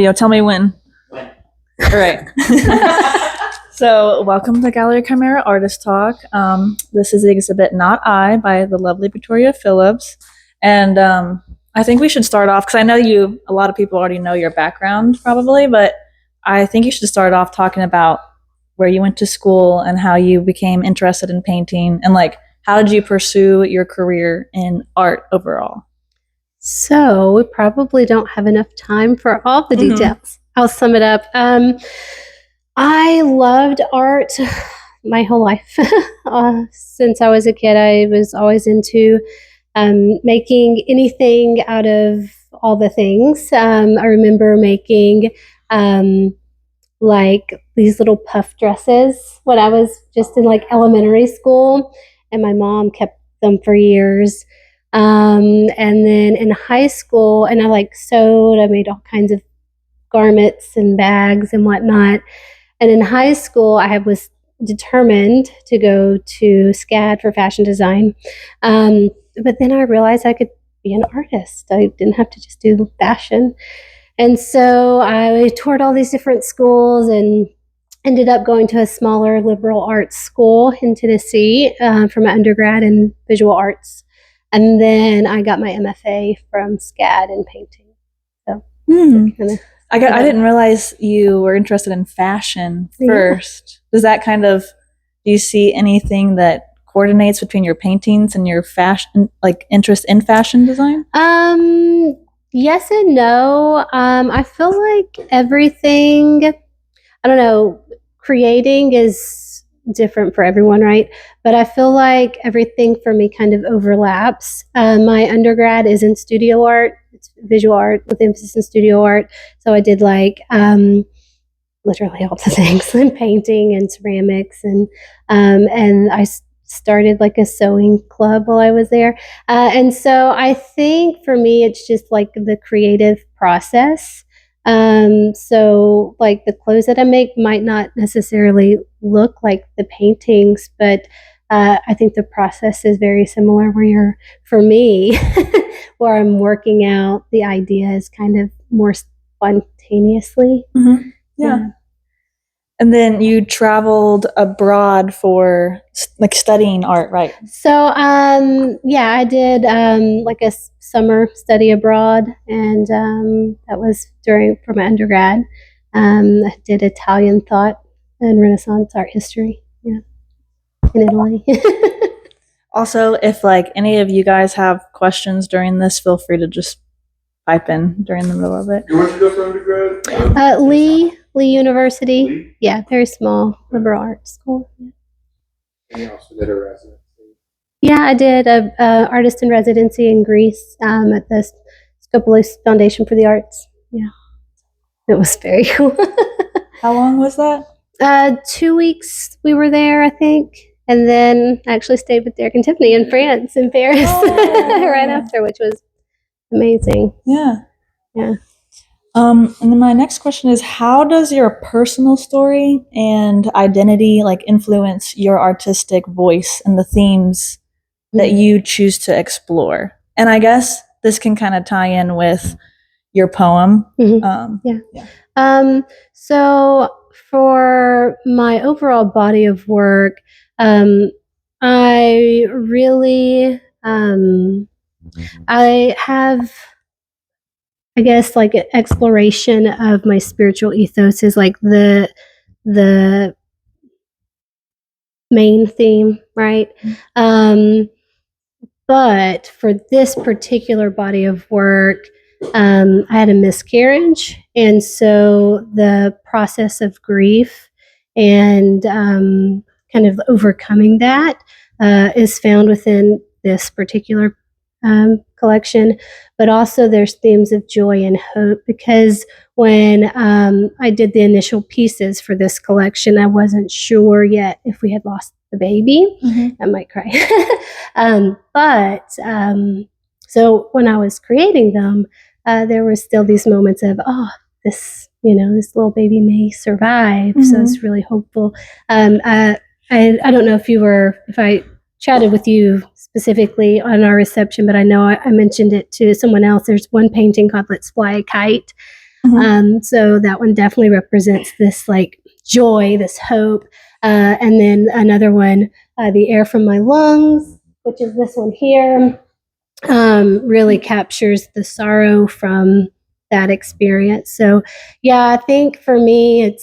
Tell me when. All right. So, welcome to Gallery Chimera Artist Talk. This is the exhibit Not I by the lovely Vicotria Phillips. And I think we should start off, because I know a lot of people already know your background probably, but I think you should start off talking about where you went to school and how you became interested in painting, and like, how did you pursue your career in art overall? So we probably don't have enough time for all the details. I'll sum it up. I loved art my whole life. Since I was a kid, I was always into making anything out of all the things. I remember making like these little puff dresses when I was just in like elementary school, and my mom kept them for years. And then in high school, and I like sewed, I made all kinds of garments and bags and whatnot. And in high school, I was determined to go to SCAD for fashion design. But then I realized I could be an artist. I didn't have to just do fashion. And so I toured all these different schools and ended up going to a smaller liberal arts school in Tennessee for my undergrad in visual arts. And then I got my M.F.A. from SCAD in painting. So I didn't realize you were interested in fashion first. Yeah. Does that do you see anything that coordinates between your paintings and your fashion, like interest in fashion design? Yes and no. I feel like everything, I don't know, creating is different for everyone, right? But I feel like everything for me kind of overlaps. My undergrad is in studio art. It's visual art with emphasis in studio art. So I did like literally all the things, and painting and ceramics, and I started like a sewing club while I was there. And so I think for me, it's just like the creative process. So like the clothes that I make might not necessarily look like the paintings, but I think the process is very similar for me, where I'm working out the ideas kind of more spontaneously. Mm-hmm. Yeah. And then you traveled abroad for like studying art, right? So, I did like a summer study abroad, and that was for my undergrad. I did Italian thought and Renaissance art history, in Italy. Also, if like any of you guys have questions during this, feel free to just pipe in during the middle of it. Where'd you go for undergrad? Lee University. Lee? Yeah, very small liberal arts school. Yeah. And you also did a residency. Yeah, I did a artist in residency in Greece at the Skopelos Foundation for the Arts. Yeah, it was very cool. How long was that? 2 weeks we were there, I think. And then I actually stayed with Derek and Tiffany in France, in Paris, right after, which was amazing. Yeah. Yeah. And then my next question is, how does your personal story and identity like influence your artistic voice and the themes that you choose to explore? And I guess this can kind of tie in with your poem. So for my overall body of work, I really, I have, I guess, like an exploration of my spiritual ethos is like the main theme, right? But for this particular body of work, I had a miscarriage, and so the process of grief and kind of overcoming that is found within this particular collection. But also there's themes of joy and hope, because when I did the initial pieces for this collection, I wasn't sure yet if we had lost the baby. I might cry. So when I was creating them, there were still these moments of, this little baby may survive. So it's really hopeful. I don't know if I chatted with you specifically on our reception, but I know I mentioned it to someone else. There's one painting called Let's Fly a Kite. So that one definitely represents this like joy, this hope. And then another one, the air from my lungs, which is this one here, really captures the sorrow from that experience. So, yeah, I think for me, it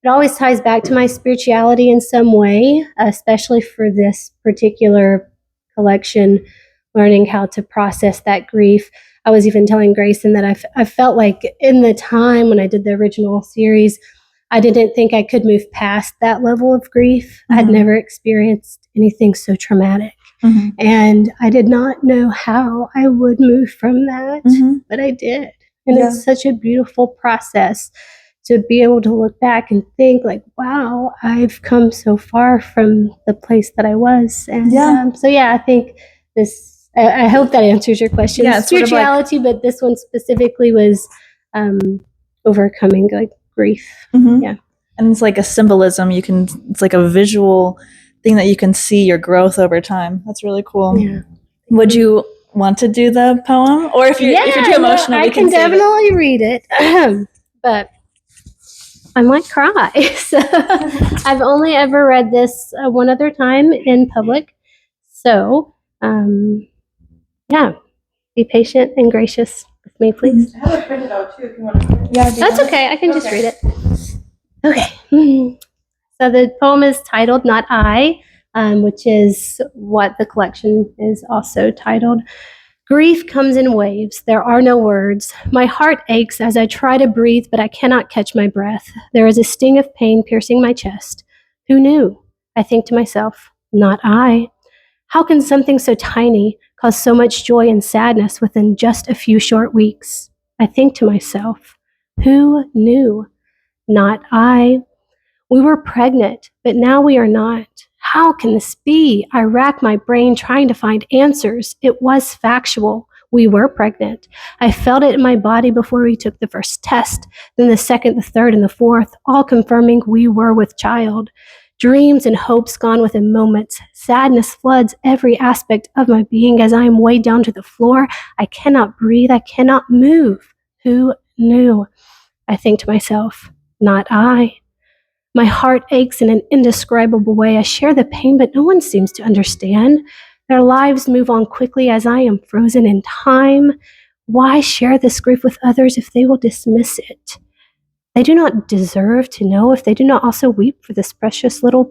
always ties back to my spirituality in some way, especially for this particular collection, learning how to process that grief. I was even telling Grayson that I felt like in the time when I did the original series, I didn't think I could move past that level of grief. I had never experienced anything so traumatic. And I did not know how I would move from that, but I did. And it's such a beautiful process to be able to look back and think like, wow, I've come so far from the place that I was. And so, yeah, I think this, I hope that answers your question. Yeah, spirituality, sort of but this one specifically was overcoming like grief. Yeah. And it's like a symbolism. It's like a visual thing that you can see your growth over time. That's really cool. Yeah. Would you want to do the poem? Or if you're too emotional, I we can save definitely read it. But I might cry. So I've only ever read this one other time in public. So, yeah, be patient and gracious with me, please. I have it printed out too if you want to. Yeah, That's okay. I can just read it. Okay. So the poem is titled Not I, which is what the collection is also titled. Grief comes in waves. There are no words. My heart aches as I try to breathe, but I cannot catch my breath. There is a sting of pain piercing my chest. Who knew? I think to myself, not I. How can something so tiny cause so much joy and sadness within just a few short weeks? I think to myself, who knew? Not I. We were pregnant, but now we are not. How can this be? I rack my brain trying to find answers. It was factual. We were pregnant. I felt it in my body before we took the first test, then the second, the third, and the fourth, all confirming we were with child. Dreams and hopes gone within moments. Sadness floods every aspect of my being as I am weighed down to the floor. I cannot breathe. I cannot move. Who knew? I think to myself, not I. My heart aches in an indescribable way. I share the pain, but no one seems to understand. Their lives move on quickly as I am frozen in time. Why share this grief with others if they will dismiss it? They do not deserve to know if they do not also weep for this precious little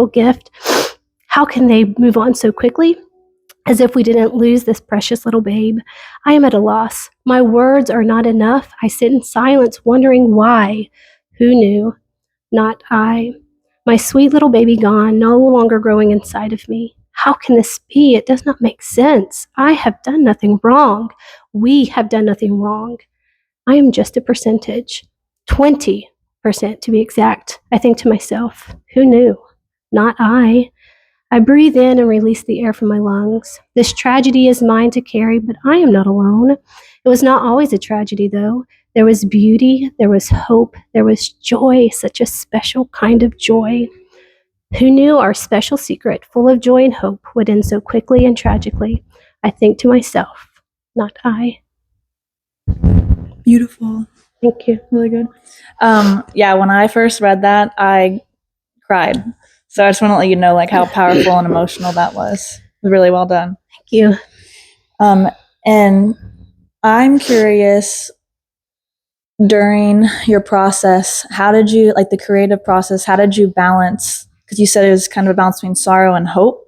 gift. How can they move on so quickly? As if we didn't lose this precious little babe. I am at a loss. My words are not enough. I sit in silence, wondering why. Who knew? Not I. My sweet little baby gone, no longer growing inside of me. How can this be? It does not make sense. I have done nothing wrong. We have done nothing wrong. I am just a percentage. 20% to be exact. I think to myself, who knew? Not I. I breathe in and release the air from my lungs. This tragedy is mine to carry, but I am not alone. It was not always a tragedy, though. There was beauty, there was hope, there was joy, such a special kind of joy. Who knew our special secret, full of joy and hope, would end so quickly and tragically? I think to myself, not I. Beautiful. Thank you. Really good. Yeah, when I first read that, I cried. So I just want to let you know like how powerful and emotional that was. Really well done. Thank you. And I'm curious, during your process, how did you, like the creative process, how did you balance, because you said it was kind of a balance between sorrow and hope.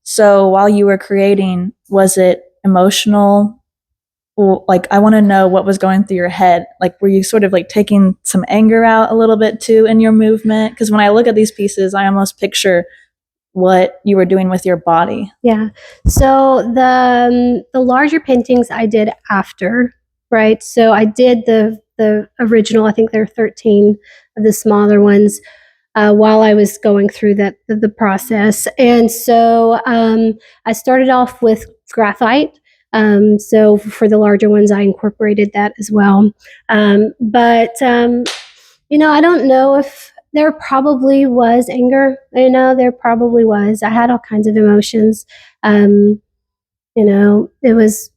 So while you were creating, was it emotional? Well, like I want to know what was going through your head. Like were you sort of like taking some anger out a little bit too in your movement? Because when I look at these pieces, I almost picture what you were doing with your body. Yeah. So the larger paintings I did after, right? So I did the original, I think there are 13 of the smaller ones while I was going through the process. And so I started off with graphite. So for the larger ones, I incorporated that as well. But I don't know if there probably was anger. There probably was. I had all kinds of emotions. It was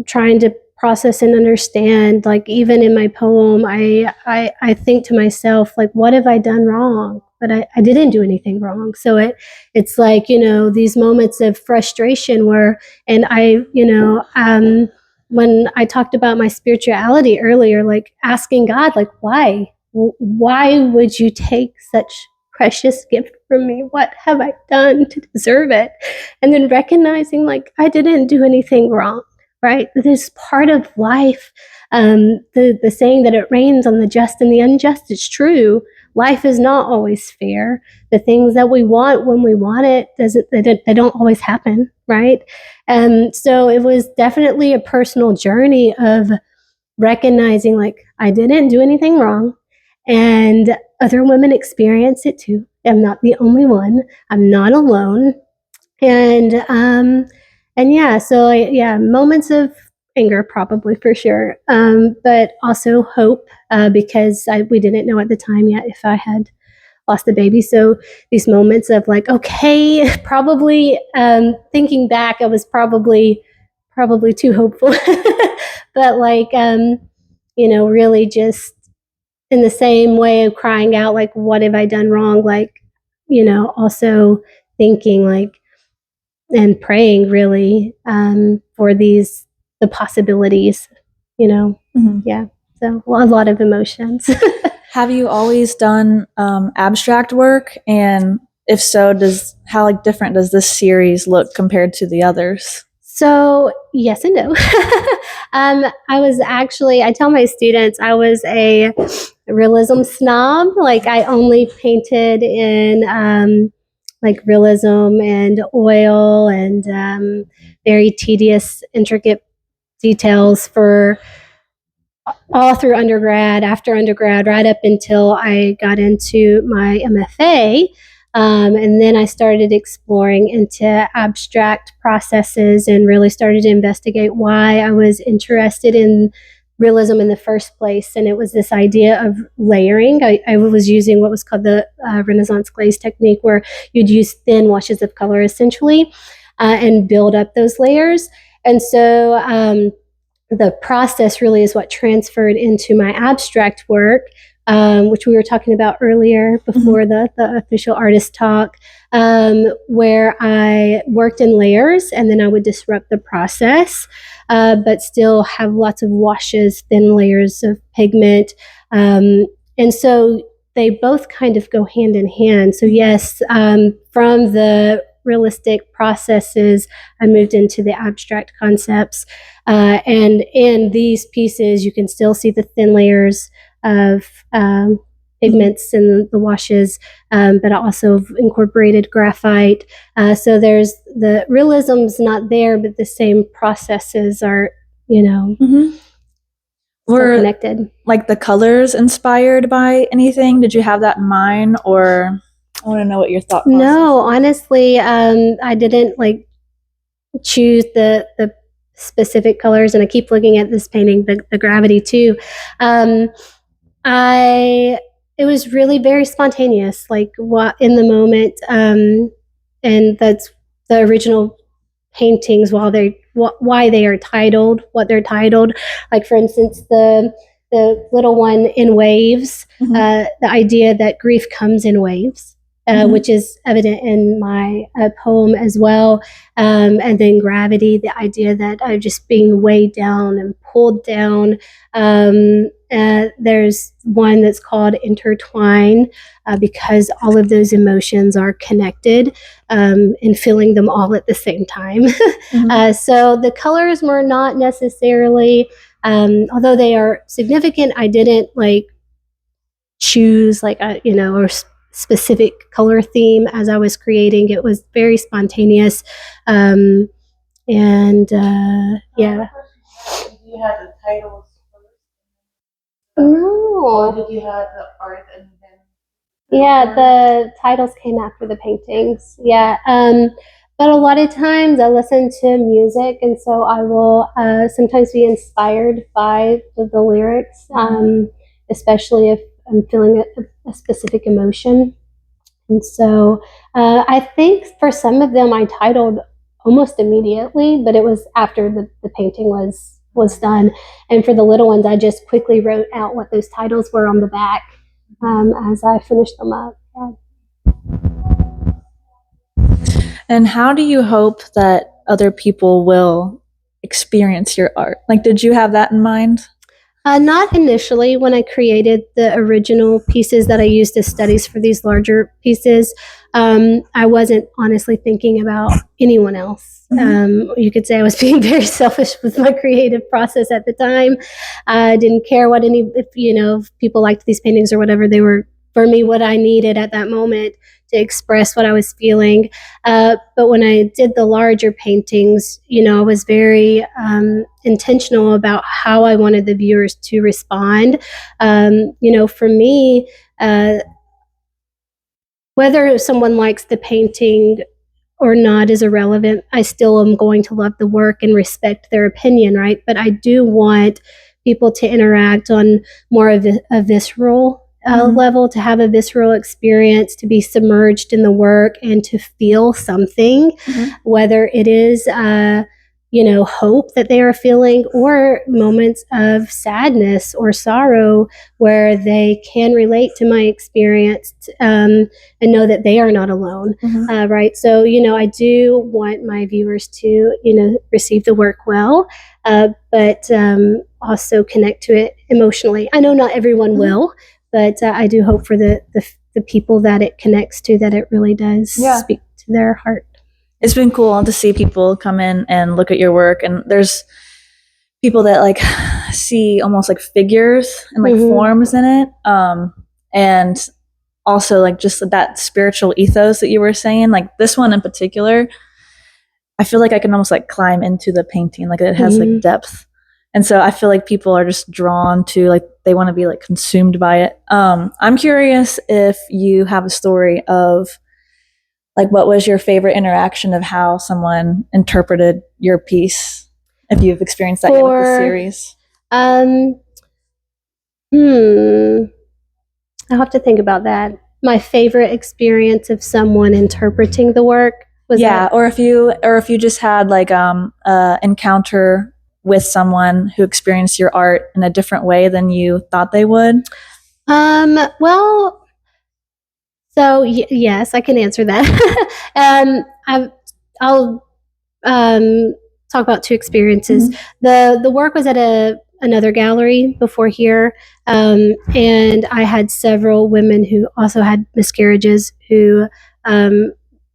trying to process and understand, like even in my poem, I think to myself, like, what have I done wrong? But I didn't do anything wrong. So it's like, these moments of frustration where, and when I talked about my spirituality earlier, like asking God, like, why would you take such precious gift from me? What have I done to deserve it? And then recognizing, like, I didn't do anything wrong, right? This is part of life. The saying that it rains on the just and the unjust is true. Life is not always fair. The things that we want when we want it, they don't always happen, right? So it was definitely a personal journey of recognizing, like, I didn't do anything wrong, and other women experience it too. I'm not the only one. I'm not alone. And yeah, so moments of anger, probably, for sure, but also hope, because we didn't know at the time yet if I had lost the baby. So these moments of, like, okay, probably, thinking back, I was probably too hopeful, but like, really just in the same way of crying out, like, what have I done wrong? Like, also thinking, like, and praying, really, for the possibilities, Mhm. yeah. So a lot of emotions. Have you always done abstract work? And if so, how like different does this series look compared to the others? So yes and no. I tell my students I was a realism snob. Like, I only painted in like realism and oil and very tedious, intricate details for all through undergrad, after undergrad, right up until I got into my M.F.A. And then I started exploring into abstract processes and really started to investigate why I was interested in realism in the first place. And it was this idea of layering. I was using what was called the Renaissance glaze technique, where you'd use thin washes of color, essentially, and build up those layers. And so the process really is what transferred into my abstract work, which we were talking about earlier before the official artist talk, where I worked in layers, and then I would disrupt the process, but still have lots of washes, thin layers of pigment. And so they both kind of go hand in hand. So yes, from the realistic processes, I moved into the abstract concepts. And in these pieces, you can still see the thin layers of pigments and the washes, but I also incorporated graphite. So there's the realism's not there, but the same processes are, Mm-hmm. still Were connected. like the colors inspired by anything? Did you have that in mind, or I want to know what your thought process No, is. honestly, I didn't like choose the specific colors, and I keep looking at this painting, the gravity too. It was really very spontaneous, like what in the moment, and that's the original paintings, why they are titled what they're titled. Like, for instance, the little one in waves, Mhm. the idea that grief comes in waves, which is evident in my poem as well. And then gravity, the idea that I'm just being weighed down and pulled down. There's one that's called intertwine, because all of those emotions are connected, and feeling them all at the same time. So the colors were not necessarily, although they are significant, I didn't like choose like a or specific color theme as I was creating. It was very spontaneous, and yeah. Did you have the titles first? No. Or did you have the art and then? Yeah, the titles came after the paintings. Yeah. But a lot of times I listen to music, and so I will sometimes be inspired by the lyrics, especially if I'm feeling a specific emotion. And so I think for some of them I titled almost immediately, but it was after the painting was was done. And for the little ones, I just quickly wrote out what those titles were on the back as I finished them up. Yeah. And how do you hope that other people will experience your art? Like, did you have that in mind? Not initially when I created the original pieces that I used as studies for these larger pieces. I wasn't honestly thinking about anyone else. You could say I was being very selfish with my creative process at the time. I didn't care what if people liked these paintings or whatever. They were, for me, what I needed at that moment to express what I was feeling. But when I did the larger paintings, I was very intentional about how I wanted the viewers to respond. For me, whether someone likes the painting or not is irrelevant. I still am going to love the work and respect their opinion, right? But I do want people to interact on more of a visceral level, to have a visceral experience, to be submerged in the work and to feel something, whether it is hope that they are feeling or moments of sadness or sorrow where they can relate to my experience and know that they are not alone, right? So, I do want my viewers to, receive the work well, but also connect to it emotionally. I know not everyone will, but I do hope for the people that it connects to, that it really does speak to their heart. It's been cool to see people come in and look at your work, and there's people that like see almost like figures and like forms in it, and also like just that spiritual ethos that you were saying. Like this one in particular, I feel like I can almost like climb into the painting, like it has like depth, and so I feel like people are just drawn to, like, they want to be like consumed by it. I'm curious if you have a story of, like, what was your favorite interaction of how someone interpreted your piece, if you've experienced that yet with the series? I'll have to think about that. My favorite experience of someone interpreting the work was or if you just had like encounter with someone who experienced your art in a different way than you thought they would. Well, so yes, I can answer that. I'll talk about two experiences. The work was at another gallery before here, and I had several women who also had miscarriages who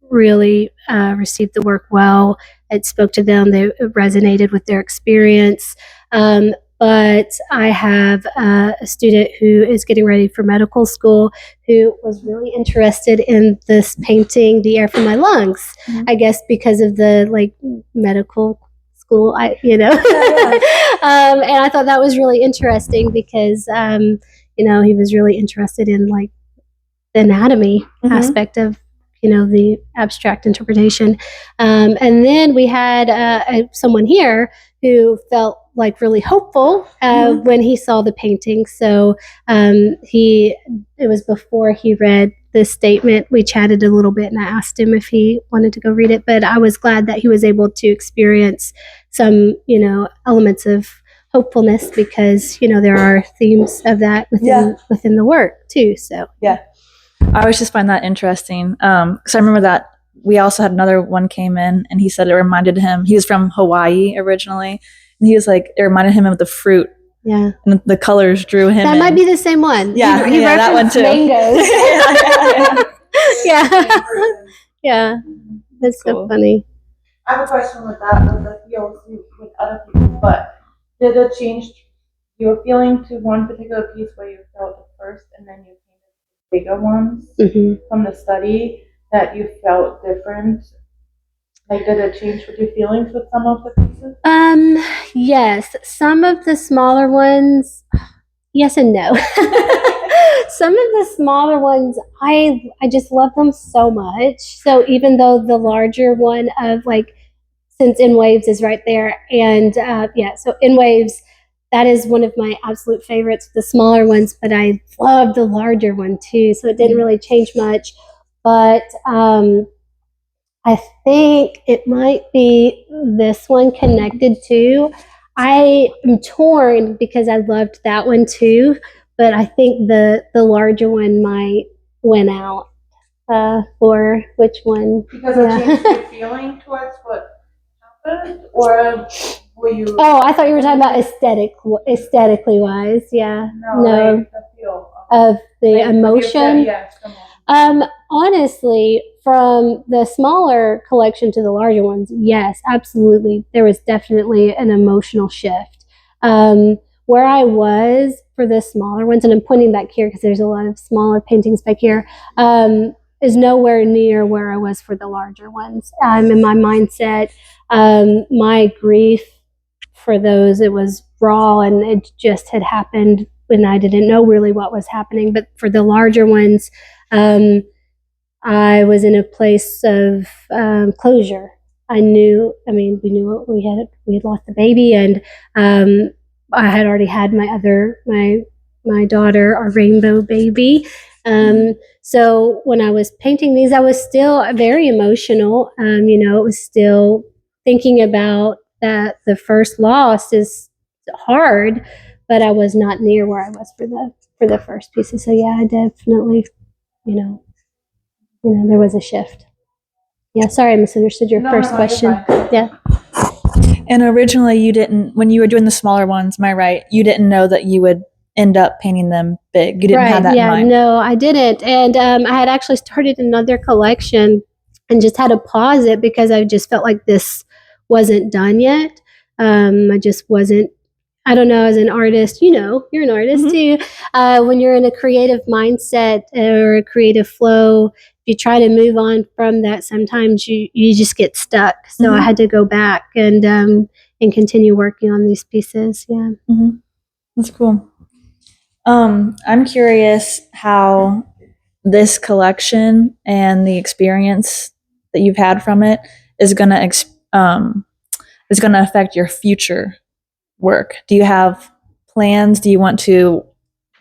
really received the work well. It spoke to them. It resonated with their experience. But I have a student who is getting ready for medical school who was really interested in this painting, The Air from My Lungs, I guess because of the medical school, and I thought that was really interesting because, he was really interested in the anatomy aspect of the abstract interpretation. And then we had someone here who felt really hopeful when he saw the painting. So it was before he read the statement. We chatted a little bit and I asked him if he wanted to go read it, but I was glad that he was able to experience some, elements of hopefulness because, there are themes of that within the work too. So I always just find that interesting. Because I remember that we also had another one came in and he said it reminded him, he was from Hawaii originally, and he was like, it reminded him of the fruit. Yeah. And the colors drew him That might be the same one. Yeah, he that one too. Mangoes. Yeah. That's Cool. so funny. I have a question with that, with the feels with other people, but did it change your feeling to one particular piece where you felt it first and then you came to bigger ones from the study that you felt different? Like, did it change with your feelings with some of the pieces? Yes. Some of the smaller ones, yes and no. Some of the smaller ones, I just love them so much. So even though the larger one of since In Waves is right there, and so In Waves, that is one of my absolute favorites, the smaller ones, but I love the larger one too. So it didn't really change much, but I think it might be this one connected to. I am torn because I loved that one too, but I think the larger one might win out for which one. Because it changed your feeling towards what happened, or were you? Oh, I thought you were talking about aesthetically wise. Yeah, no. Like the feel of the like emotion. Yes, the emotion. Honestly, from the smaller collection to the larger ones, yes, absolutely. There was definitely an emotional shift. Where I was for the smaller ones, and I'm pointing back here because there's a lot of smaller paintings back here, is nowhere near where I was for the larger ones. In my mindset, my grief for those, it was raw and it just had happened when I didn't know really what was happening. But for the larger ones, I was in a place of closure. We knew we had lost the baby, and I had already had my daughter, our rainbow baby. So when I was painting these, I was still very emotional. It was still thinking about that the first loss is hard, but I was not near where I was for the first pieces. So yeah, I definitely, there was a shift. Yeah, sorry, I misunderstood your first question. Yeah. And originally you didn't, when you were doing the smaller ones, am I right? You didn't know that you would end up painting them big. You didn't have that in mind. No, I didn't. And I had actually started another collection and just had to pause it because I just felt like this wasn't done yet. I just wasn't, I don't know, as an artist, you're an artist too. When you're in a creative mindset or a creative flow, if you try to move on from that, sometimes you just get stuck. So I had to go back and continue working on these pieces. Yeah. That's cool. I'm curious how this collection and the experience that you've had from it is going to affect your future work. Do you have plans? Do you want to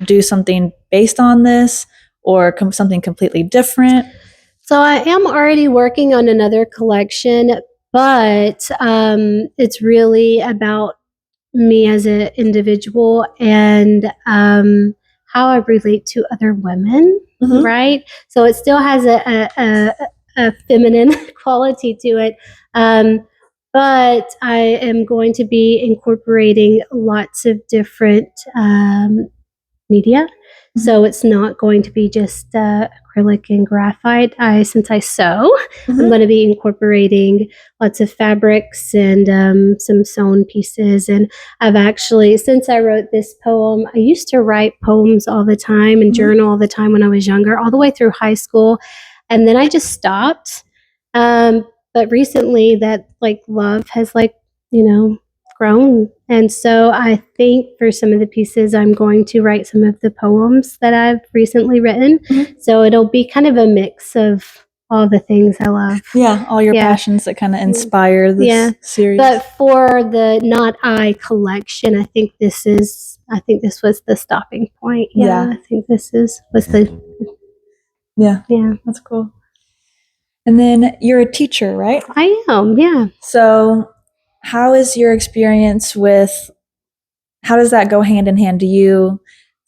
do something based on this or something completely different? So I am already working on another collection, but it's really about me as an individual and how I relate to other women, right? So it still has a feminine quality to it. But I am going to be incorporating lots of different media. So it's not going to be just acrylic and graphite. Since I sew, I'm going to be incorporating lots of fabrics and some sewn pieces. And I've actually, since I wrote this poem, I used to write poems all the time and journal all the time when I was younger, all the way through high school. And then I just stopped. But recently that love has grown. And so I think for some of the pieces, I'm going to write some of the poems that I've recently written. So it'll be kind of a mix of all the things I love. Yeah, all your passions that kind of inspire this series. But for the Not I collection, I think this was the stopping point. I think this was the... Yeah, that's cool. And then you're a teacher, right? I am, yeah. So how is your experience how does that go hand in hand? Do you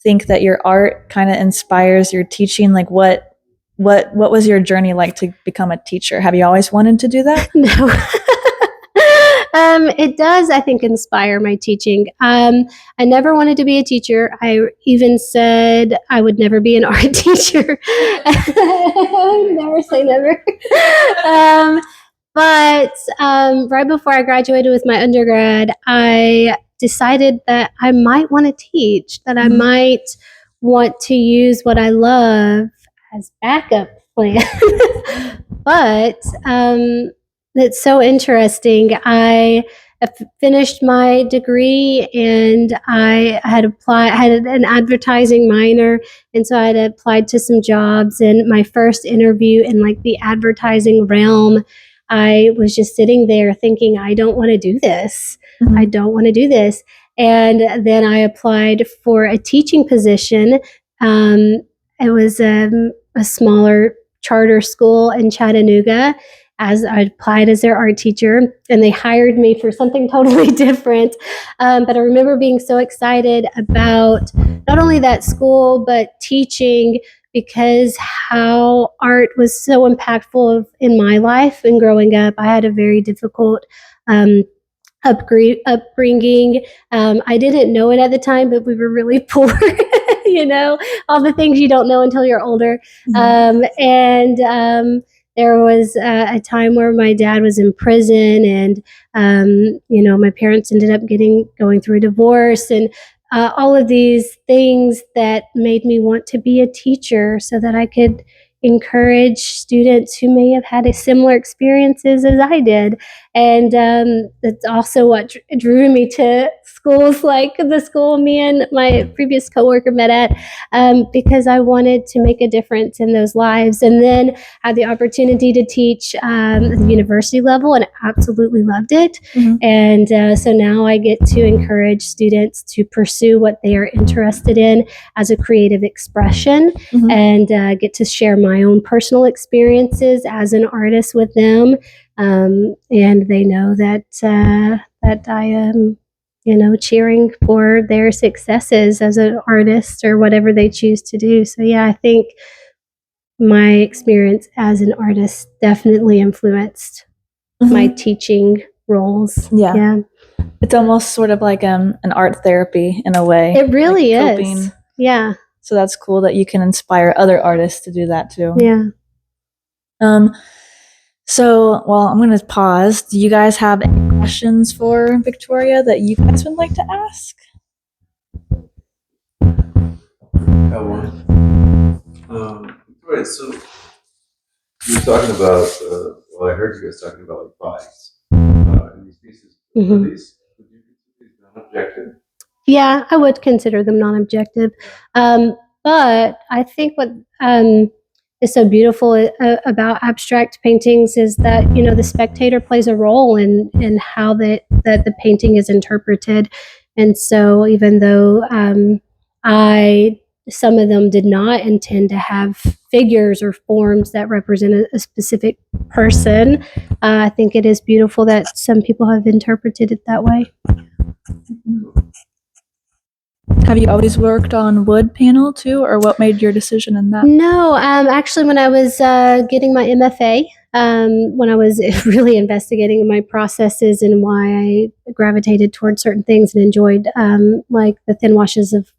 think that your art kind of inspires your teaching? Like what was your journey like to become a teacher? Have you always wanted to do that? No. It does, I think, inspire my teaching. I never wanted to be a teacher. I even said I would never be an art teacher. Never say never. But right before I graduated with my undergrad, I decided that I might want to teach, that I might want to use what I love as backup plan. But it's so interesting. I finished my degree and I had an advertising minor, and so I had applied to some jobs. And my first interview in the advertising realm, I was just sitting there thinking, I don't want to do this. I don't want to do this. And then I applied for a teaching position. It was a smaller charter school in Chattanooga. as I applied as their art teacher, and they hired me for something totally different. But I remember being so excited about not only that school, but teaching, because how art was so impactful in my life and growing up. I had a very difficult upbringing. I didn't know it at the time, but we were really poor. All the things you don't know until you're older. And there was a time where my dad was in prison, and my parents ended up going through a divorce, and all of these things that made me want to be a teacher so that I could encourage students who may have had similar experiences as I did. And that's also what drew me to schools like the school me and my previous coworker met at, because I wanted to make a difference in those lives. And then had the opportunity to teach at the university level, and absolutely loved it. And so now I get to encourage students to pursue what they are interested in as a creative expression, and get to share my own personal experiences as an artist with them. And they know that I am, cheering for their successes as an artist or whatever they choose to do. So yeah, I think my experience as an artist definitely influenced my teaching roles. Yeah. It's almost sort of like an art therapy in a way. It really like is. Yeah. So that's cool that you can inspire other artists to do that too. Yeah. So, I'm going to pause. Do you guys have any questions for Victoria that you guys would like to ask? Got one. Victoria, so you were talking about, I heard you guys talking about like bodies in these pieces. Would you consider these non-objective? Yeah, I would consider them non-objective. But I think what is so beautiful about abstract paintings is that, the spectator plays a role in how that the painting is interpreted. And so even though some of them did not intend to have figures or forms that represent a specific person, I think it is beautiful that some people have interpreted it that way. Have you always worked on wood panel too, or what made your decision in that? No, actually, when I was getting my M.F.A, when I was really investigating my processes and why I gravitated towards certain things and enjoyed like the thin washes of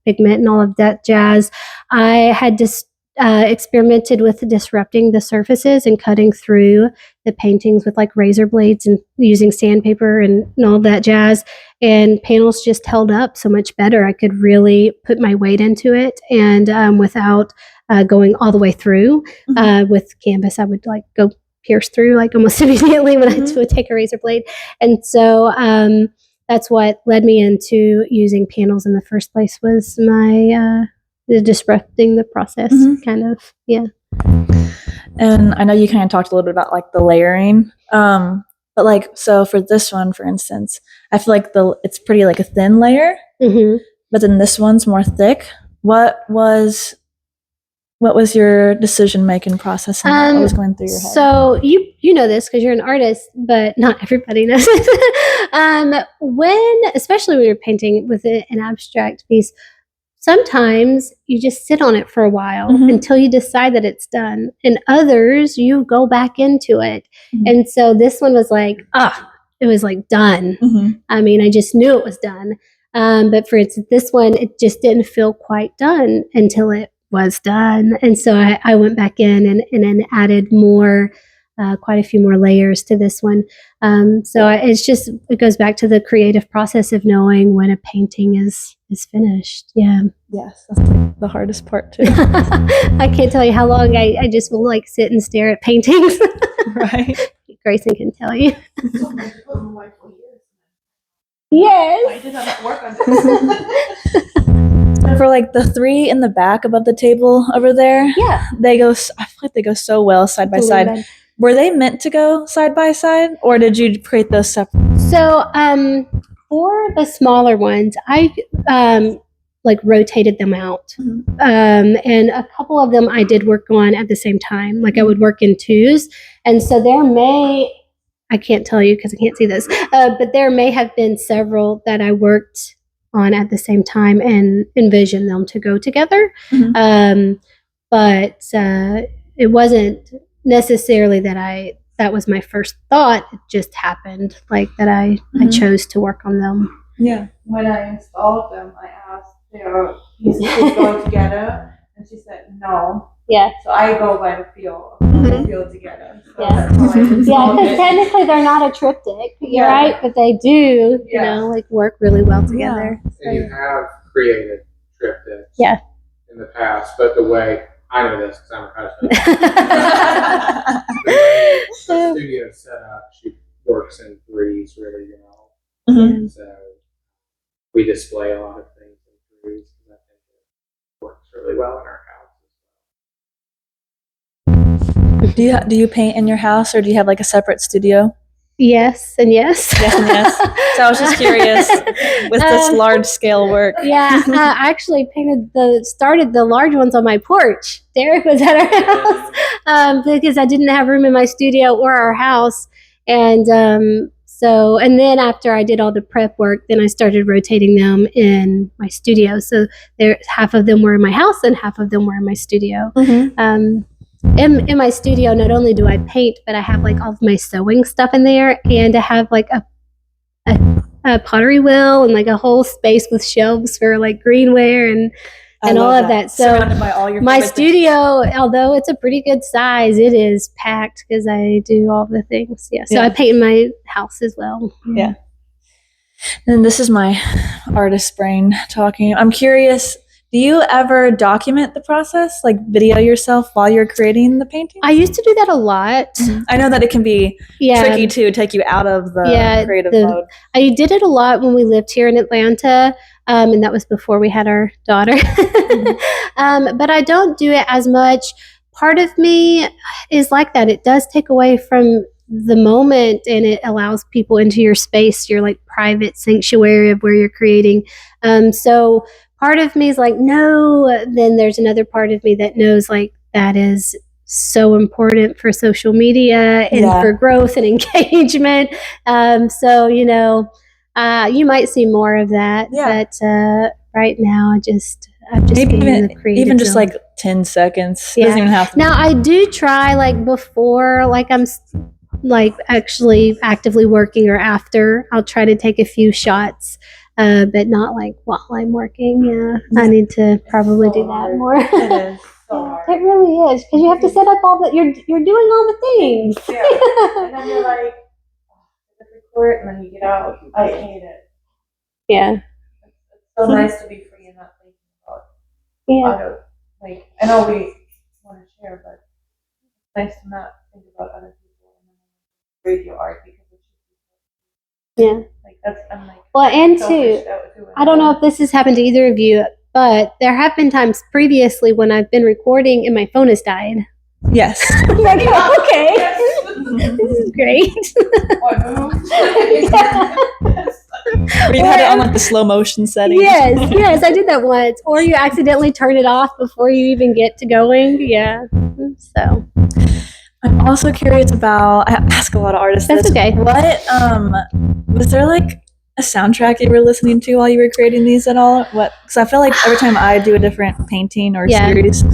pigment and all of that jazz, I had just experimented with disrupting the surfaces and cutting through the paintings with like razor blades and using sandpaper and all of that jazz. And panels just held up so much better. I could really put my weight into it, and without going all the way through. With canvas, I would like go pierce through like almost immediately when I would take a razor blade. And so that's what led me into using panels in the first place, was my the disrupting the process kind of. Yeah. And I know you kind of talked a little bit about like the layering, but like, so for this one, for instance, I feel like it's pretty like a thin layer, but then this one's more thick. What was your decision making process? And what was going through your head? So you know this because you're an artist, but not everybody knows it. Especially when you're painting with an abstract piece, sometimes you just sit on it for a while until you decide that it's done. And others, you go back into it. And so this one was like, it was like done. I mean, I just knew it was done. But for instance, this one, it just didn't feel quite done until it was done. And so I went back in and added more, quite a few more layers to this one. So it goes back to the creative process of knowing when a painting is finished. Yeah. Yes, that's like the hardest part too. I can't tell you how long I just will like sit and stare at paintings. Right. Grayson can tell you. Yes. Yes. I did not work on this. For like the three in the back above the table over there, Yeah. I feel like they go so well side by side. Were they meant to go side by side, or did you create those separate? So, for the smaller ones, I like rotated them out. And a couple of them I did work on at the same time. Like I would work in twos. And so I can't tell you because I can't see this, but there may have been several that I worked on at the same time and envisioned them to go together. But it wasn't necessarily that was my first thought. It just happened like that I chose to work on them. Yeah. When I installed them, I asked their pieces to go together, and she said no. Yeah. So I go by the feel. They feel together. So Yeah. that's how I installed Because it. technically they're not a triptych, you're right, but they do, you know, like work really well together. And you have created triptychs Yeah. in the past, but the way I know this because I'm a husband. The way the studio is set up, she works in threes, really, you know. And so we display a lot of things in threes because I think it works really well in our house. Do you paint in your house, or do you have like a separate studio? Yes and yes. Yes and yes. So I was just curious with this large scale work. Yeah, I actually started the large ones on my porch. Derek was at our house because I didn't have room in my studio or our house. And and then after I did all the prep work, then I started rotating them in my studio. So half of them were in my house and half of them were in my studio. In my studio, not only do I paint, but I have like all of my sewing stuff in there, and I have like a pottery wheel and like a whole space with shelves for like greenware and all of that. So surrounded by all your my favorite studio, although it's a pretty good size, it is packed because I do all the things. Yeah. So I paint in my house as well. Yeah. And this is my artist brain talking. I'm curious, do you ever document the process, like video yourself while you're creating the painting? I used to do that a lot. I know that it can be tricky to take you out of the creative mode. I did it a lot when we lived here in Atlanta, and that was before we had our daughter. But I don't do it as much. Part of me is like that. It does take away from the moment, and it allows people into your space, your like private sanctuary of where you're creating. So part of me is like, no. Then there's another part of me that knows like that is so important for social media and for growth and engagement. So, you know, you might see more of that, but right now I've just maybe been in the creative even just zone. like 10 seconds. It doesn't even have to. Now I do try like before, like I'm like actually actively working or after, I'll try to take a few shots. But not like while I'm working. Yeah, I need to probably do that more. It is so hard. It really is because you have to set up all the. You're doing all the things. Yeah. And then you're like, record, and then you get out. I hate it. Yeah. It's so nice to be free and not thinking about other. Like I know we want to share, but it's nice to not think about other people and then read your art because it's just like that's I'm like. Well, and too, I don't know if this has happened to either of you, but there have been times previously when I've been recording and my phone has died. Yes. I'm like, okay, this is great. Or you had it on like the slow motion setting. Yes, I did that once. Or you accidentally turn it off before you even get to going. Yeah. So I'm also curious about. I ask a lot of artists. That's this. okay. What was there like a soundtrack you were listening to while you were creating these at all? What? Because I feel like every time I do a different painting or series,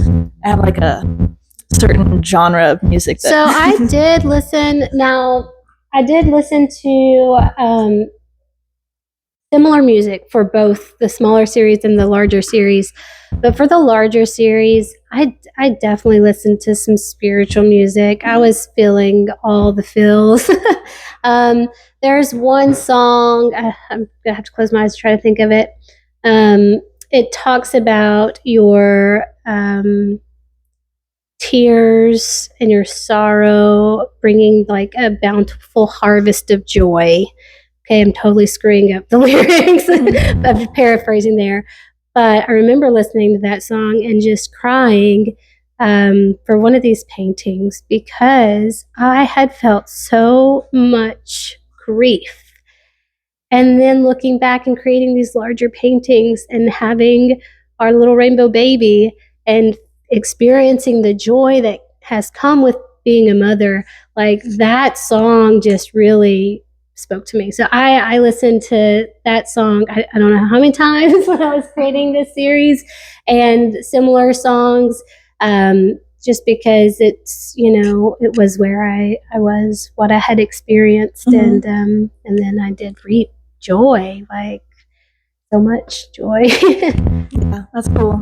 I have like a certain genre of music. So I did listen. Now I did listen to similar music for both the smaller series and the larger series. But for the larger series, I definitely listened to some spiritual music. I was feeling all the feels. There's one song, I'm going to have to close my eyes to try to think of it. It talks about your tears and your sorrow bringing like a bountiful harvest of joy. Okay, I'm totally screwing up the lyrics. I'm paraphrasing there. But I remember listening to that song and just crying for one of these paintings because I had felt so much grief and then looking back and creating these larger paintings and having our little rainbow baby and experiencing the joy that has come with being a mother, like that song just really spoke to me. So I listened to that song, I don't know how many times when I was creating this series, and similar songs, just because it's, it was where I was, what I had experienced, and then I did reap joy, like so much joy. Yeah, that's cool.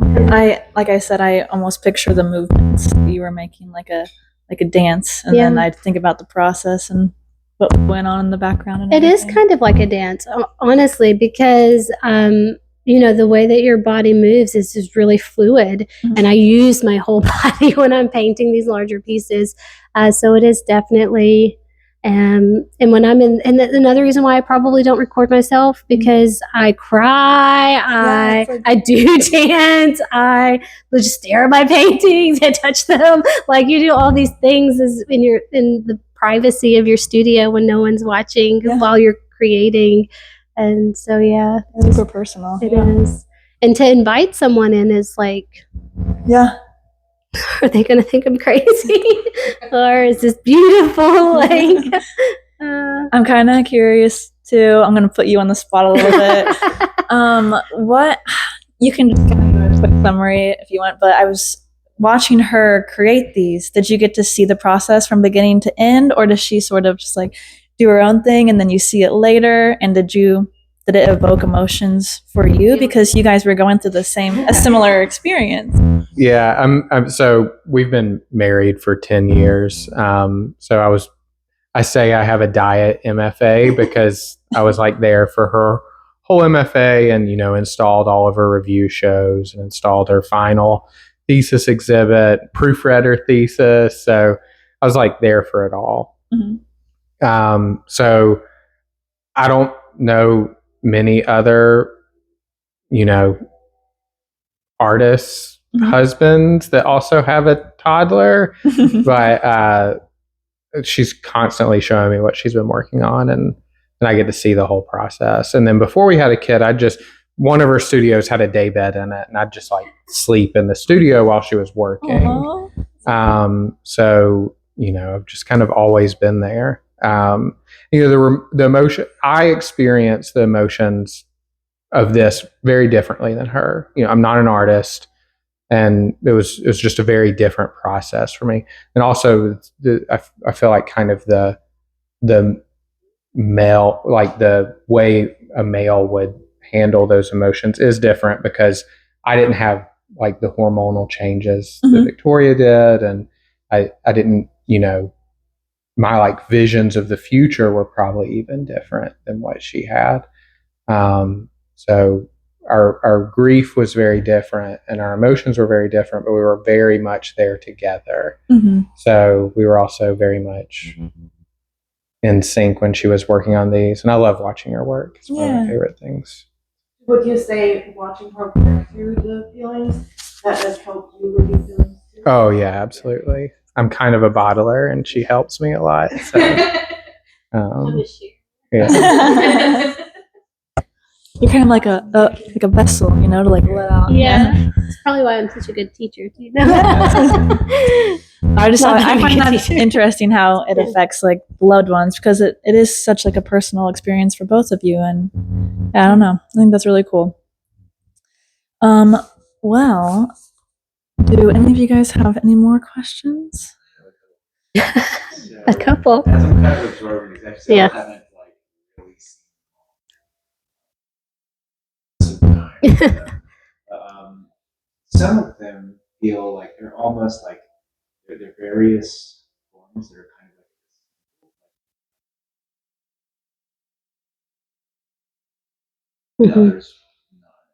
Like I said, I almost picture the movements you were making like a dance, and then I'd think about the process and what went on in the background. And it is everything. kind of like a dance, honestly, because the way that your body moves is just really fluid, and I use my whole body when I'm painting these larger pieces. So it is definitely. And when I'm in, and another reason why I probably don't record myself, because I cry, I do dance, I just stare at my paintings and touch them. Like, you do all these things as in the privacy of your studio when no one's watching while you're creating. And so, it's super personal. It is. And to invite someone in is like, are they going to think I'm crazy? Or is this beautiful? Like, I'm kind of curious too. I'm going to put you on the spot a little bit. What, you can just kind of do a quick summary if you want, but I was watching her create these. Did you get to see the process from beginning to end, or does she sort of just like do her own thing and then you see it later? And did it evoke emotions for you because you guys were going through a similar experience? Yeah, so we've been married for 10 years. So I say I have a diet M.F.A. because I was like there for her whole M.F.A. and, installed all of her review shows and installed her final thesis exhibit, proofread her thesis. So I was like there for it all. So I don't know many other, artists' husbands that also have a toddler, but she's constantly showing me what she's been working on, and I get to see the whole process. And then before we had a kid, one of her studios had a day bed in it, and I'd just like sleep in the studio while she was working. So I've just kind of always been there. The emotion I experienced, the emotions of this very differently than her. I'm not an artist, and it was just a very different process for me. And also, I feel like kind of the male, like the way a male would handle those emotions is different, because I didn't have like the hormonal changes that Victoria did, and I didn't, my like visions of the future were probably even different than what she had. So our grief was very different and our emotions were very different, but we were very much there together. So we were also very much in sync when she was working on these, and I love watching her work. It's one of my favorite things. Would you say watching her work through the feelings, that has helped you with your feelings too? Oh yeah, absolutely. I'm kind of a bottler, and she helps me a lot. So, yeah. You're kind of like a vessel, to like let out. Yeah. That's probably why I'm such a good teacher too. I find that interesting how it affects like loved ones, because it is such like a personal experience for both of you, and I don't know. I think that's really cool. Well, do any of you guys have any more questions? A couple. As I'm kind of absorbing these, I still haven't like really seen some time. Some of them feel like they're almost like they're various forms that are kind of like this. Others not.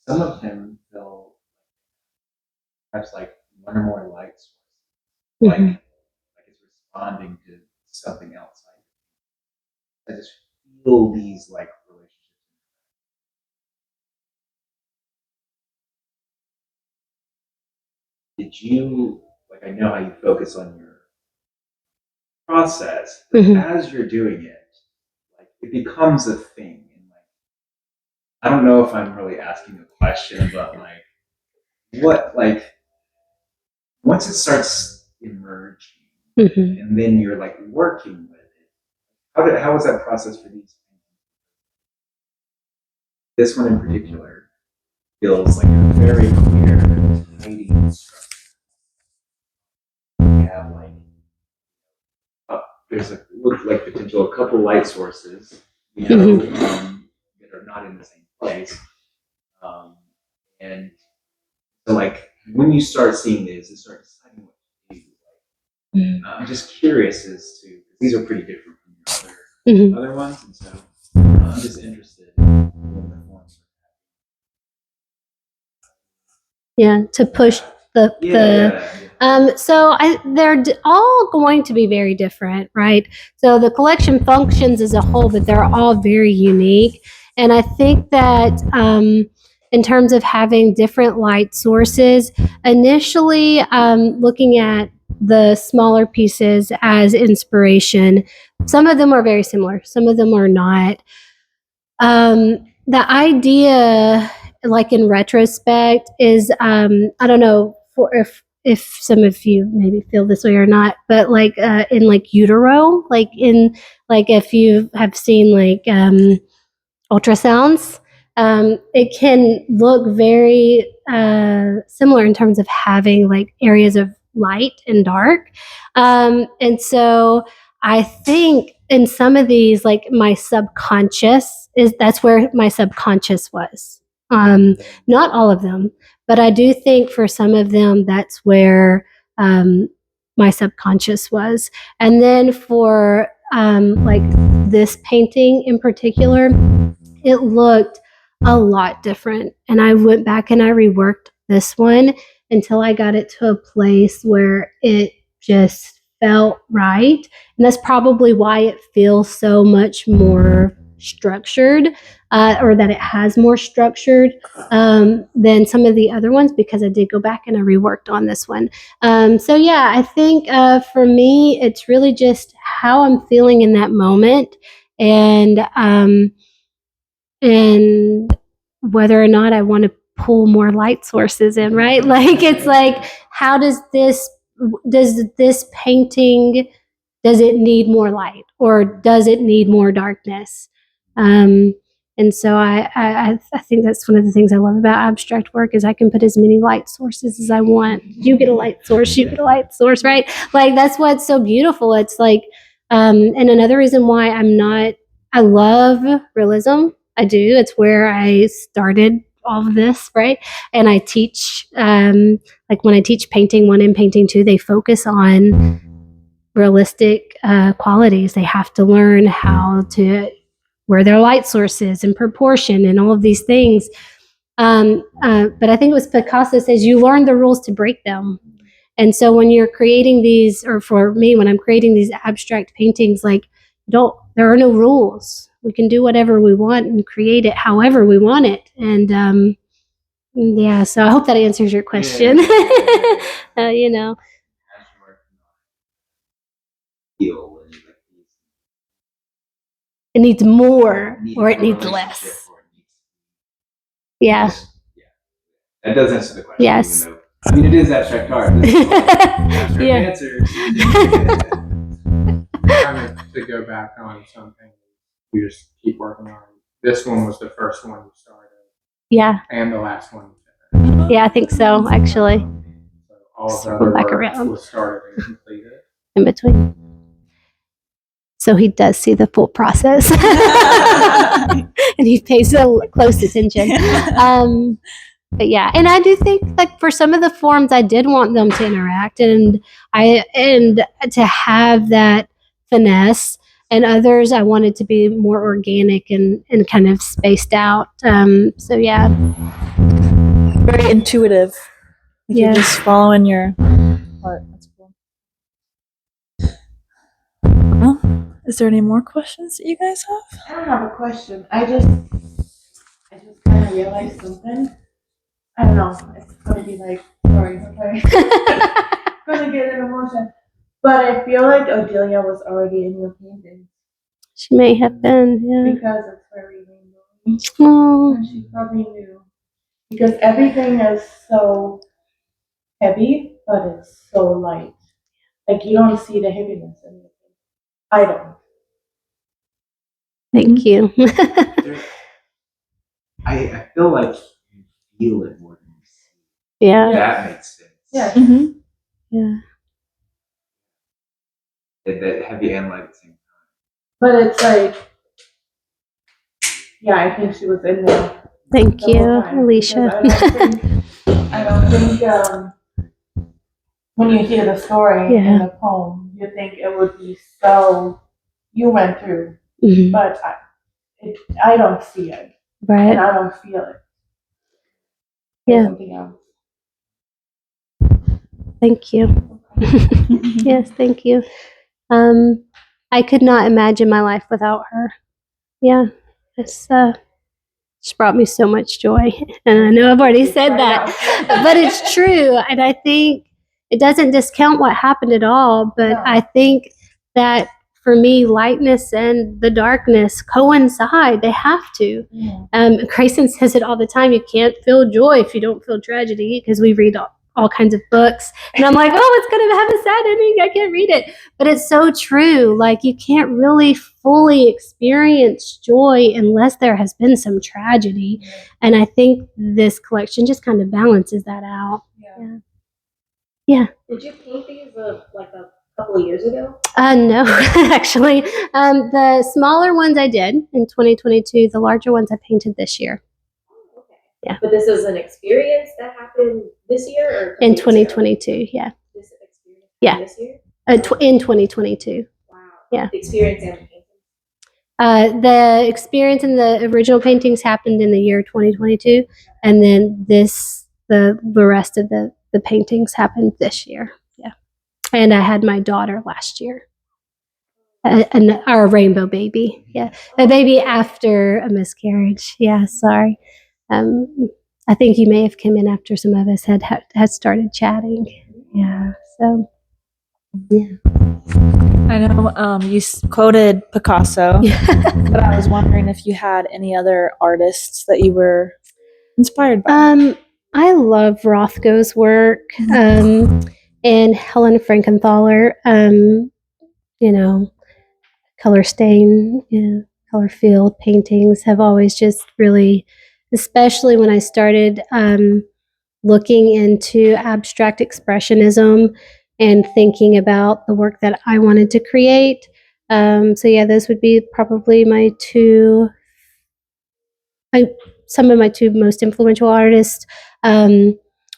Some of them feel perhaps like one or more light sources, like it's responding to something else. I just feel these like relationships. Did you, like, I know how you focus on your process, but as you're doing it, like, it becomes a thing. And like, I don't know if I'm really asking a question, but like, what, like, once it starts emerging, and then you're like working with it, how was that process for these? This one in particular feels like a very clear, tidy structure. We have like, there's a look like potential a couple light sources, you know, that are not in the same place, and so like when you start seeing this and start deciding what to do, like, I'm just curious as to, these are pretty different from your other ones, and so I'm just interested in the forms. Yeah, to push so they're all going to be very different, right? So the collection functions as a whole, but they're all very unique. And I think that in terms of having different light sources, initially looking at the smaller pieces as inspiration, some of them are very similar, some of them are not. The idea, like in retrospect, is I don't know for if some of you maybe feel this way or not, but like in like utero, like in like if you have seen like ultrasounds, it can look very similar in terms of having like areas of light and dark, and so I think in some of these, like my subconscious that's where my subconscious was. Not all of them, but I do think for some of them, that's where my subconscious was. And then for like this painting in particular, it looked a lot different. And I went back and I reworked this one until I got it to a place where it just felt right. And that's probably why it feels so much more structured, or that it has more structured than some of the other ones, because I did go back and I reworked on this one. So yeah, I think for me, it's really just how I'm feeling in that moment, and whether or not I want to pull more light sources in, right? Like, it's like, how does this painting, does it need more light or does it need more darkness? And so I think that's one of the things I love about abstract work, is I can put as many light sources as I want. You get a light source, you get a light source, right? Like, that's what's so beautiful. It's like, and another reason why I love realism. I do. It's where I started all of this, right? And I teach, like when I teach painting 1 and painting 2, they focus on realistic qualities. They have to learn how to, where their light source is and proportion and all of these things. But I think it was Picasso says, you learn the rules to break them. And so when you're creating these, or for me, when I'm creating these abstract paintings, like, there are no rules. We can do whatever we want and create it however we want it. And yeah, so I hope that answers your question. You know. It needs more, or it needs less. Yeah. That does answer the question. Yes. Even though, I mean, it is abstract art. Abstract answers. Kind of to go back on something we just keep working on. This one was the first one you started. Yeah. And the last one. Yeah, I think so, actually. So all of the other back work around. was started and completed. In between. So he does see the full process. And he pays close attention. But yeah, and I do think, like, for some of the forms, I did want them to interact and to have that finesse, and others I wanted to be more organic and kind of spaced out. So yeah. Very intuitive. Like, Yeah. you're just following your heart. That's cool. Well, is there any more questions that you guys have? I don't have a question. I just kind of realized something. I don't know. It's gonna be like, sorry, okay. Gonna get an emotion. But I feel like Odelia was already in your painting. She may have been, yeah. because it's very rainbowy. Oh, And she probably knew. Because everything is so heavy, but it's so light. Like you don't see the heaviness in it. I don't. thank you. I feel like you feel it more than you see. Yeah, That makes sense. Yeah. Mm-hmm. yeah. That heavy and light at the same time. But it's like, yeah, I think she was in there. Thank the you, whole time, Alicia. because I don't think when you hear the story in the poem, you think it would be so you went through, Mhm. but I don't see it, and Right. I don't feel it. Yeah. Something else. Thank you. Yes, thank you. I could not imagine my life without her. Yeah, it's brought me so much joy, and I know I've already said that, but it's true. And I think it doesn't discount what happened at all. But No. I think that for me, lightness and the darkness coincide. They have to. Grayson says it all the time. You can't feel joy if you don't feel tragedy, because we read all kinds of books, and I'm like, oh, it's going to have a sad ending. I can't read it. But it's so true. Like, you can't really fully experience joy unless there has been some tragedy. And I think this collection just kind of balances that out. Yeah. Did you paint these like a couple of years ago? No, actually. The smaller ones I did in 2022. The larger ones I painted this year. Oh, okay. Yeah. But this is an experience that happened this year, or a couple In years ago? 2022, yeah. This experience Yeah. this year? In 2022. Wow. Yeah. The experience and the painting. The experience in the original paintings happened in the year 2022, and then the rest of the paintings happened this year. Yeah, and I had my daughter last year, and our rainbow baby. Yeah, a baby after a miscarriage. Yeah, sorry. I think you may have come in after some of us had started chatting. Yeah, so yeah. I know you quoted Picasso, but I was wondering if you had any other artists that you were inspired by. I love Rothko's work, and Helen Frankenthaler. You know, color stain, color field paintings have always just really, especially when I started looking into abstract expressionism and thinking about the work that I wanted to create. So yeah, those would be probably some of my two most influential artists.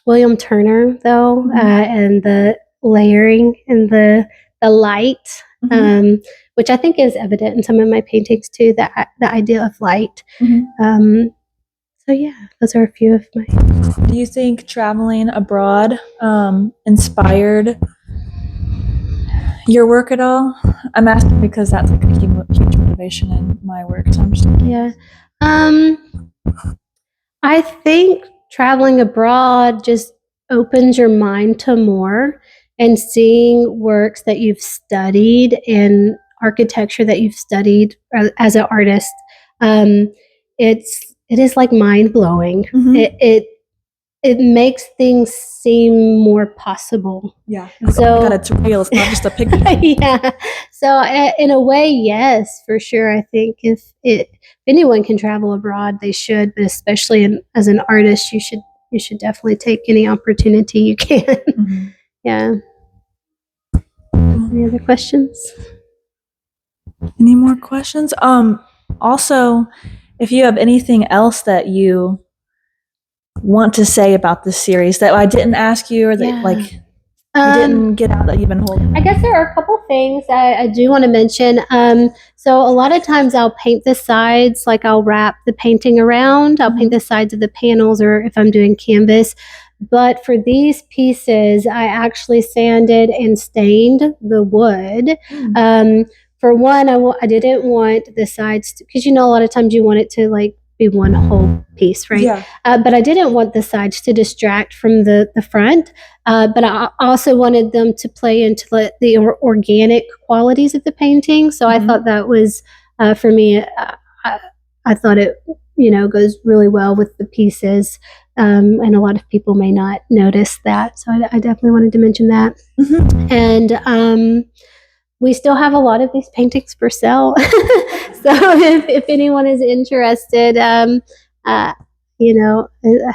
William Turner, though, and the layering and the light, which I think is evident in some of my paintings too. The idea of light. So yeah, those are a few of my. Do you think traveling abroad inspired your work at all? I'm asking because that's like a huge motivation in my work. So I'm just Yeah. I think traveling abroad just opens your mind to more, and seeing works that you've studied and architecture that you've studied as an artist. It is like mind blowing. It makes things seem more possible. Yeah. So- oh my God, it's real. It's not just a picture. Yeah. So in a way, yes, for sure. I think if anyone can travel abroad, they should. But especially as an artist, you should definitely take any opportunity you can. Yeah. Any other questions? Any more questions? Also, if you have anything else that you want to say about this series that I didn't ask you, or that you didn't get out that you've been holding. I guess there are a couple things I do want to mention. So a lot of times I'll paint the sides, like I'll wrap the painting around. I'll paint the sides of the panels, or if I'm doing canvas. But for these pieces, I actually sanded and stained the wood. For one, I didn't want the sides, because a lot of times you want it to like be one whole piece, right? Yeah. But I didn't want the sides to distract from the front. But I also wanted them to play into the organic qualities of the painting. So I thought that was for me, I thought it, goes really well with the pieces. And a lot of people may not notice that. So I definitely wanted to mention that. Mhm. And we still have a lot of these paintings for sale. So if anyone is interested, I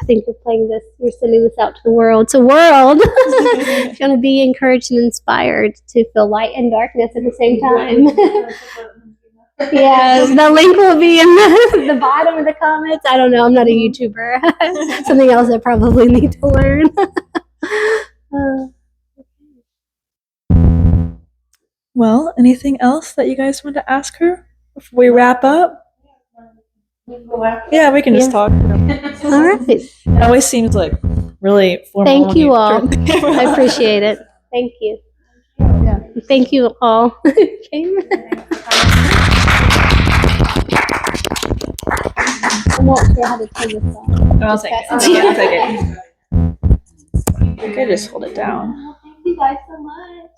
think we're sending this out to the world. So world, it's going to be encouraged and inspired to feel light and darkness at the same time. Yeah, the link will be in the bottom of the comments. I don't know. I'm not a YouTuber. Something else I probably need to learn. Well, anything else that you guys want to ask her before we wrap up? Yeah, we can just talk. All right. It always seems like really formal. Thank when you turn all. the camera I on. appreciate it. Thank you. Yeah. Thank you all. I'm not sure how to turn this on. I'll take it. I'll take it. You could just hold it down. Thank you guys so much.